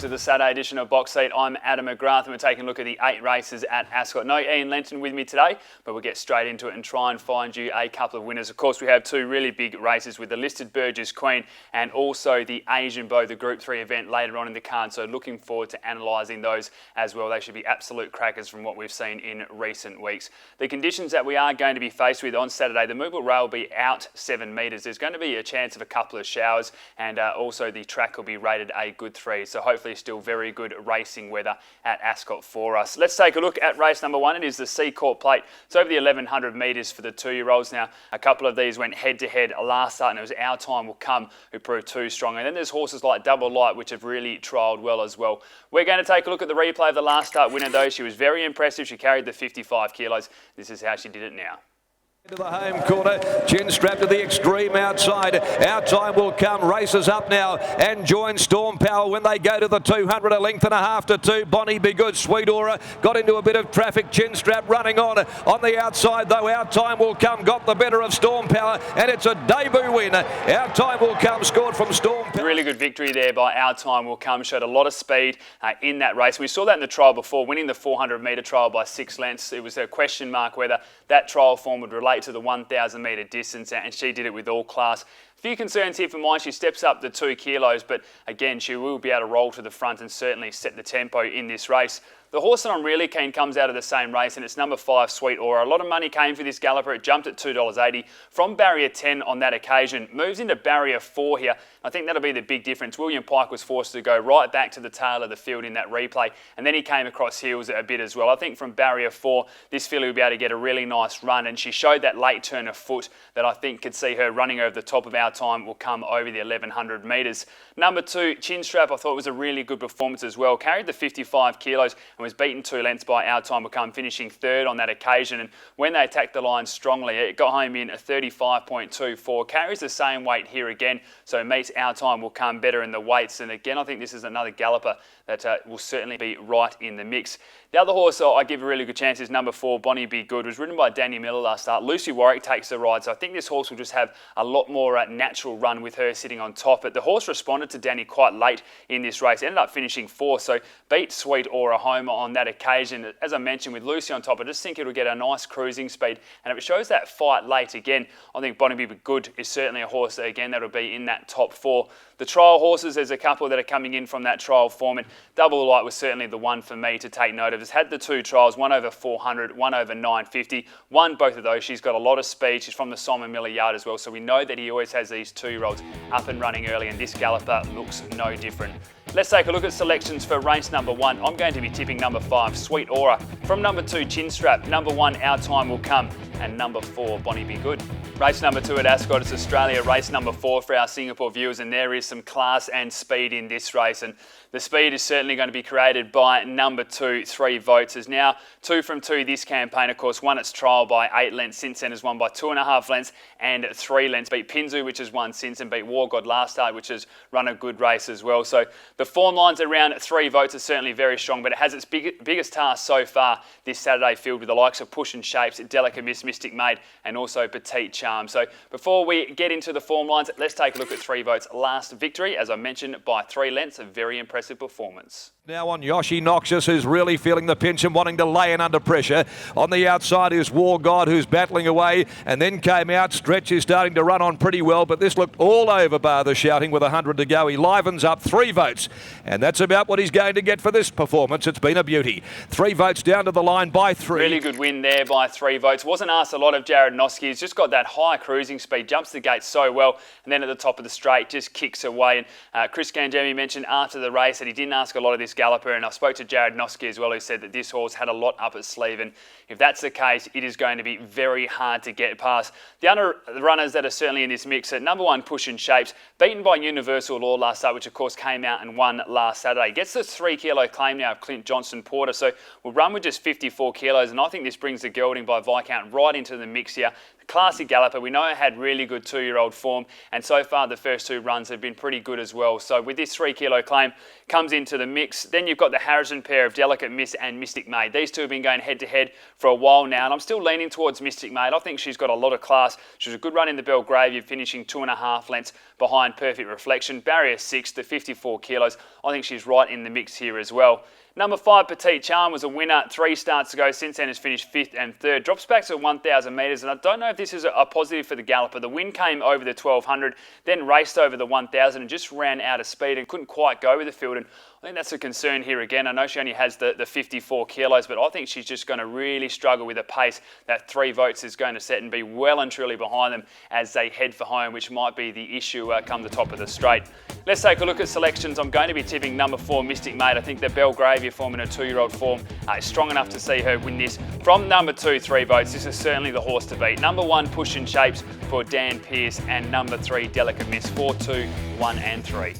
to the Saturday edition of Box Seat. I'm Adam McGrath and we're taking a look at the 8 races at Ascot. No Ian Lenton with me today, but we'll get straight into it and try and find you a couple of winners. Of course, we have two really big races with the listed Burgess Queen and also the Asian Beau, the Group 3 event later on in the card. So looking forward to analysing those as well. They should be absolute crackers from what we've seen in recent weeks. The conditions that we are going to be faced with on Saturday, the movable rail will be out 7 metres. There's going to be a chance of a couple of showers and also the track will be rated a good 3. So hopefully still very good racing weather at Ascot for us. Let's take a look at race number 1. It is the Seacourt Plate. It's over the 1100 metres for the 2-year-olds. Now, a couple of these went head-to-head last start and it was Our Time Will Come who proved too strong. And then there's horses like Double Light which have really trialled well as well. We're going to take a look at the replay of the last start winner though. She was very impressive. She carried the 55 kilos. This is how she did it now. To the home corner, chin strapped to the extreme outside. Our Time Will Come races up now and joins Storm Power when they go to the 200, a length and a half to 2. Bonnie Be Good, Sweet Aura got into a bit of traffic. Chin strap running on the outside though. Our Time Will Come got the better of Storm Power and it's a debut win. Our Time Will Come scored from Storm Power. Really good victory there by Our Time Will Come. Showed a lot of speed in that race. We saw that in the trial before, winning the 400 metre trial by 6 lengths. It was a question mark whether that trial form would relate to the 1,000 metre distance, and she did it with all class. A few concerns here for mine. She steps up the 2 kilos, but again, she will be able to roll to the front and certainly set the tempo in this race. The horse that I'm really keen comes out of the same race and it's number 5, Sweet Aura. A lot of money came for this galloper. It jumped at $2.80 from barrier 10 on that occasion. Moves into barrier 4 here. I think that'll be the big difference. William Pike was forced to go right back to the tail of the field in that replay and then he came across heels a bit as well. I think from barrier 4, this filly will be able to get a really nice run and she showed that late turn of foot that I think could see her running over the top of Our Time Will Come over the 1100 metres. Number 2, Chinstrap, I thought was a really good performance as well. Carried the 55 kilos and was beaten 2 lengths by Our Time Will Come, finishing 3rd on that occasion. And when they attacked the line strongly, it got home in a 35.24. Carries the same weight here again, so meets Our Time Will Come better in the weights. And again, I think this is another galloper that will certainly be right in the mix. The other horse I give a really good chance is number 4, Bonnie Be Good. It was ridden by Danny Miller last start. Lucy Warwick takes the ride, so I think this horse will just have a lot more natural run with her sitting on top. But the horse responded to Danny quite late in this race, ended up finishing 4th, so beat Sweet Aura home on that occasion. As I mentioned, with Lucy on top, I just think it'll get a nice cruising speed. And if it shows that fight late again, I think Bonnie Be Good is certainly a horse that, again, that'll be in that top 4. The trial horses, there's a couple that are coming in from that trial form, and Double Light was certainly the one for me to take note of. It's had the 2 trials, one over 400, one over 950. Won both of those. She's got a lot of speed. She's from the Simon Miller yard as well, so we know that he always has these 2-year-olds up and running early, and this galloper looks no different. Let's take a look at selections for race number 1. I'm going to be tipping number 5, Sweet Aura. From number 2, Chinstrap. Number 1, Our Time Will Come. And number 4, Bonnie Be Good. Race number 2 at Ascot, it's Australia. Race number 4 for our Singapore viewers, and there is some class and speed in this race. And the speed is certainly going to be created by number 2, 3 votes. There's now 2 from 2 this campaign, of course. Won its trial by 8 lengths. Since then has won by 2.5 lengths and 3 lengths. Beat Pinzu, which has won since, and beat War God last start, which has run a good race as well. So the form lines around 3 votes are certainly very strong, but it has its biggest task so far this Saturday, filled with the likes of Push and Shapes, Delicate Miss, Mystic Maid, and also Petite Charm. So before we get into the form lines, let's take a look at 3 votes. Last victory, as I mentioned, by 3 lengths, a very impressive performance. Now on Yoshi Noxious, who's really feeling the pinch and wanting to lay in under pressure. On the outside is War God, who's battling away and then came out. Stretch is starting to run on pretty well, but this looked all over bar the shouting with 100 to go. He livens up 3 votes, and that's about what he's going to get for this performance. It's been a beauty. 3 votes down to the line by 3. Really good win there by 3 votes. Wasn't asked a lot of Jared Noski. He's just got that high cruising speed, jumps the gate so well, and then at the top of the straight just kicks away. And Chris Gangemi mentioned after the race that he didn't ask a lot of this galloper, and I spoke to Jared Noski as well, who said that this horse had a lot up its sleeve, and if that's the case, it is going to be very hard to get past. The other runners that are certainly in this mix are number 1, Push and Shapes, beaten by Universal Law last start, which of course came out and won last Saturday. Gets the 3 kilo claim now of Clint Johnson Porter, so we'll run with just 54 kilos, and I think this brings the gelding by Viscount right into the mix here. Classy galloper. We know it had really good 2-year-old form, and so far the first 2 runs have been pretty good as well. So with this 3 kilo claim, comes into the mix. Then you've got the Harrison pair of Delicate Miss and Mystic Maid. These two have been going head to head for a while now, and I'm still leaning towards Mystic Maid. I think she's got a lot of class. She was a good run in the Belgravia, finishing 2.5 lengths behind Perfect Reflection. Barrier 6 to 54 kilos. I think she's right in the mix here as well. Number 5, Petite Charm, was a winner 3 starts ago. Since then has finished 5th and 3rd. Drops back to 1,000 metres, and I don't know if this is a positive for the galloper. The win came over the 1,200, then raced over the 1,000 and just ran out of speed and couldn't quite go with the field. And I think that's a concern here again. I know she only has the 54 kilos, but I think she's just going to really struggle with a pace that 3 votes is going to set and be well and truly behind them as they head for home, which might be the issue come the top of the straight. Let's take a look at selections. I'm going to be tipping number 4, Mystic Maid. I think the Belgravia form in a 2-year-old form is strong enough to see her win this. From number 2, 3 votes, this is certainly the horse to beat. Number 1, Push and Shapes for Dan Pearce, and number 3, Delicate Miss, 4, 2, 1 and 3.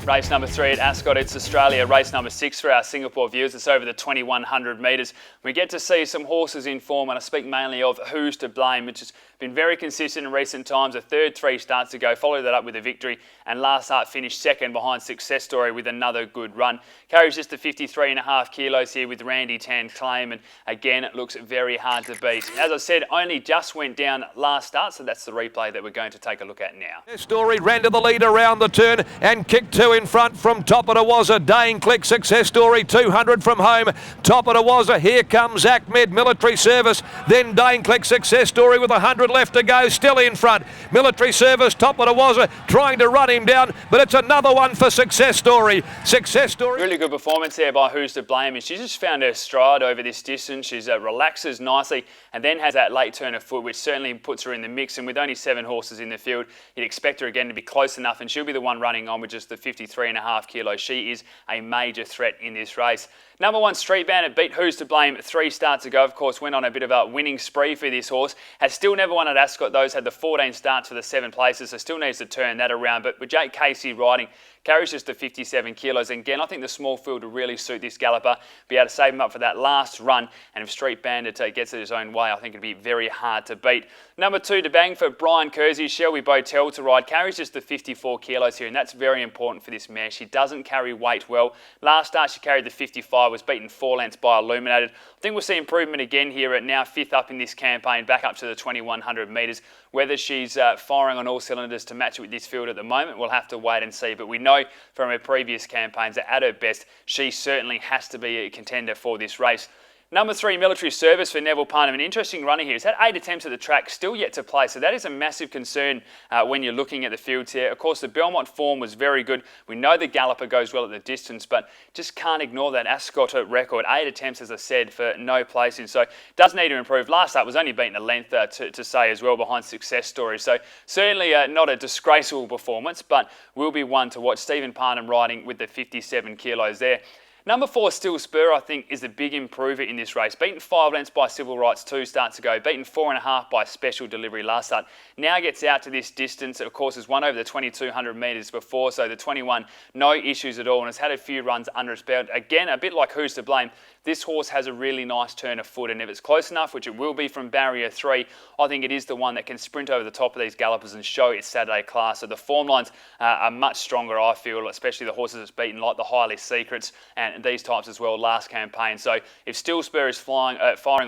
Race number 3 at Ascot, it's Australia. Race number 6 for our Singapore viewers. It's over the 2,100 metres. We get to see some horses in form, and I speak mainly of Who's to Blame, which has been very consistent in recent times. A third 3 starts ago, followed that up with a victory, and last start finished 2nd behind Success Story with another good run. Carries just the 53.5 kilos here with Randy Tan Claim, and again, it looks very hard to beat. As I said, only just went down last start, so that's the replay that we're going to take a look at now. Story ran to the lead around the turn and kicked 2 in front. From top it was a Dane Click. Success Story 200 from home. Top it was a Here Comes Ahmed Military Service. Then Dane Click. Success Story with 100 left to go, still in front. Military Service, top it was trying to run him down, but it's another one for Success Story. Success Story. Really good performance there by Who's to Blame, and she just found her stride over this distance. She's relaxes nicely and then has that late turn of foot, which certainly puts her in the mix. And with only 7 horses in the field, you'd expect her again to be close enough, and she'll be the one running on with just the 53.5 kilos. She is a major threat in this race. Number 1, Street Bandit, beat Who's to Blame 3 starts ago. Of course, went on a bit of a winning spree for this horse. Has still never won at Ascot. Those had the 14 starts for the 7 places, so still needs to turn that around. But with Jake Casey riding, carries just the 57 kilos. And again, I think the small field will really suit this galloper. Be able to save him up for that last run. And if Street Bandit gets it his own way, I think it'd be very hard to beat. Number 2, to bang for Brian Kersey, Shelby Botel to ride. Carries just the 54 kilos here, and that's very important for this mare. She doesn't carry weight well. Last start, she carried the 55, was beaten 4 lengths by Illuminated. I think we'll see improvement again here at now 5th up in this campaign, back up to the 2,100 metres. Whether she's firing on all cylinders to match it with this field at the moment, we'll have to wait and see. But we know from her previous campaigns that at her best, she certainly has to be a contender for this race. Number 3, Military Service for Neville Parnham. An interesting runner here. He's had 8 attempts at the track, still yet to play. So that is a massive concern when you're looking at the fields here. Of course, the Belmont form was very good. We know the galloper goes well at the distance, but just can't ignore that Ascot record. 8 attempts, as I said, for no placing. So does need to improve. Last start was only beaten a length to say as well behind Success Story. So certainly not a disgraceful performance, but will be one to watch. Stephen Parnham riding with the 57 kilos there. Number 4, Still Spur, I think, is a big improver in this race. Beaten 5 lengths by Civil Rights 2 starts ago. Beaten 4.5 by Special Delivery last start. Now gets out to this distance. Of course, has won over the 2,200 metres before, so the 21, no issues at all, and has had a few runs under its belt. Again, a bit like Who's to Blame, this horse has a really nice turn of foot, and if it's close enough, which it will be from barrier 3, I think it is the one that can sprint over the top of these gallopers and show its Saturday class. So the form lines are much stronger, I feel, especially the horses it's beaten, like the Highly Secrets and these types as well last campaign. So if Still Spur is firing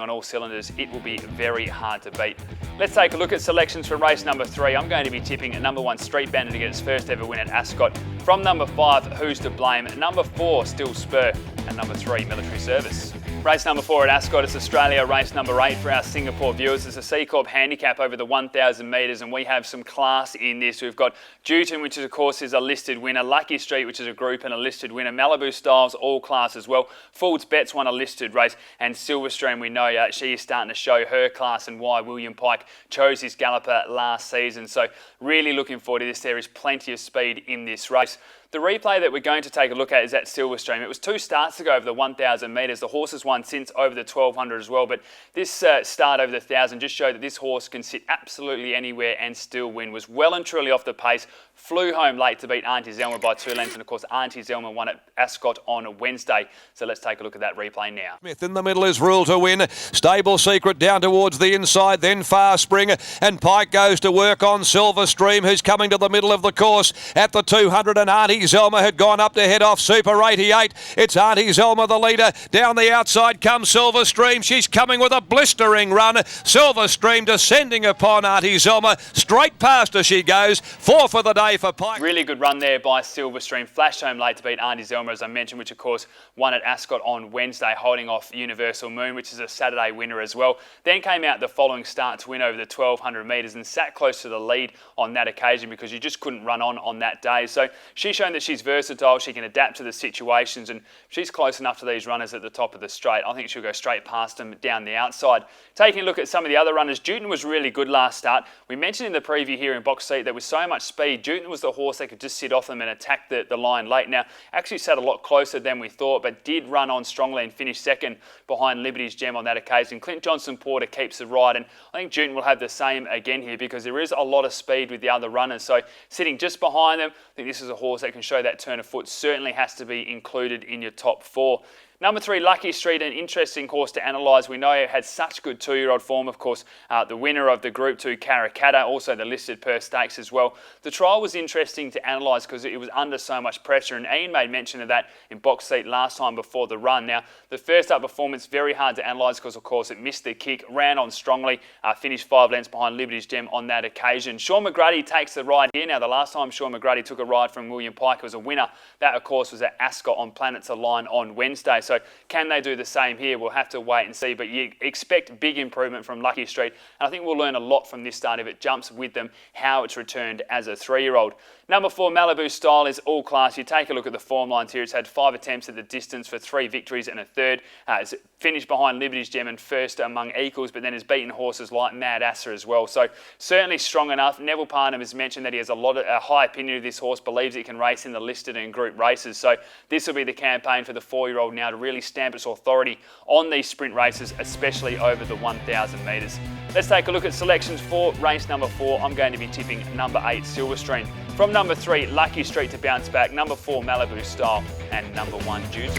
on all cylinders, it will be very hard to beat. Let's take a look at selections for race number 3. I'm going to be tipping at number 1, Street Bandit to get its first ever win at Ascot. From number 5, Who's to Blame. Number 4, Still Spur. And number 3, Military Service. Race number 4 at Ascot, it's Australia. Race number 8 for our Singapore viewers. It's a C Corp handicap over the 1,000 metres, and we have some class in this. We've got Dewton, which is, of course is a listed winner. Lucky Street, which is a group and a listed winner. Malibu Styles, all class as well. Fools Bets won a listed race, and Silverstream, we know she is starting to show her class and why William Pike chose his galloper last season. So really looking forward to this. There is plenty of speed in this race. The replay that we're going to take a look at is at Silverstream. It was 2 starts ago over the 1,000 metres. The horse has won since over the 1,200 as well, but this start over the 1,000 just showed that this horse can sit absolutely anywhere and still win. Was well and truly off the pace, flew home late to beat Auntie Zelma by 2 lengths, and of course Auntie Zelma won at Ascot on Wednesday. So let's take a look at that replay now. Smith in the middle is Rule to Win. Stable Secret down towards the inside, then Far Spring, and Pike goes to work on Silverstream, who's coming to the middle of the course at the 200, and Auntie Zelma had gone up to head off Super 88. It's Auntie Zelma the leader. Down the outside comes Silverstream. She's coming with a blistering run. Silverstream descending upon Auntie Zelma. Straight past her she goes. 4 for the day for Pike. Really good run there by Silverstream. Flashed home late to beat Auntie Zelma, as I mentioned, which of course won at Ascot on Wednesday, holding off Universal Moon, which is a Saturday winner as well. Then came out the following start to win over the 1,200 metres and sat close to the lead on that occasion because you just couldn't run on that day. So she's shown that she's versatile, she can adapt to the situations, and she's close enough to these runners at the top of the straight. I think she'll go straight past them down the outside. Taking a look at some of the other runners, Jewton was really good last start. We mentioned in the preview here in box seat that with so much speed, Jewton was the horse that could just sit off them and attack the line late. Now, actually sat a lot closer than we thought, but did run on strongly and finish second behind Liberty's Gem on that occasion. Clint Johnson Porter keeps the ride, and I think Jewton will have the same again here because there is a lot of speed with the other runners. So sitting just behind them, I think this is a horse that can show that turn of foot. Certainly has to be included in your top 4. Number 3, Lucky Street, an interesting horse to analyse. We know it had such good 2-year-old form. Of course, the winner of the Group 2 Karrakatta, also the listed Perth Stakes as well. The trial was interesting to analyse because it was under so much pressure, and Ian made mention of that in box seat last time before the run. Now, the first up performance, very hard to analyse because, of course, it missed the kick, ran on strongly, finished 5 lengths behind Liberty's Gem on that occasion. Sean McGrady takes the ride here. Now, the last time Sean McGrady took a ride from William Pike was a winner. That, of course, was at Ascot on Planets Align on Wednesday. So can they do the same here? We'll have to wait and see, but you expect big improvement from Lucky Street, and I think we'll learn a lot from this start if it jumps with them, how it's returned as a 3-year-old. Number 4, Malibu Style, is all class. You take a look at the form lines here. It's had 5 attempts at the distance for 3 victories and a third. It's finished behind Liberty's Gem and first among equals, but then has beaten horses like Mad Asser as well. So certainly strong enough. Neville Parnham has mentioned that he has a high opinion of this horse, believes it can race in the listed and group races. So this will be the campaign for the 4-year-old now to really stamp its authority on these sprint races, especially over the 1,000 metres. Let's take a look at selections for race number 4. I'm going to be tipping number 8, Silverstream. From number 3, Lucky Street to bounce back. Number 4, Malibu Style. And number 1, Juice.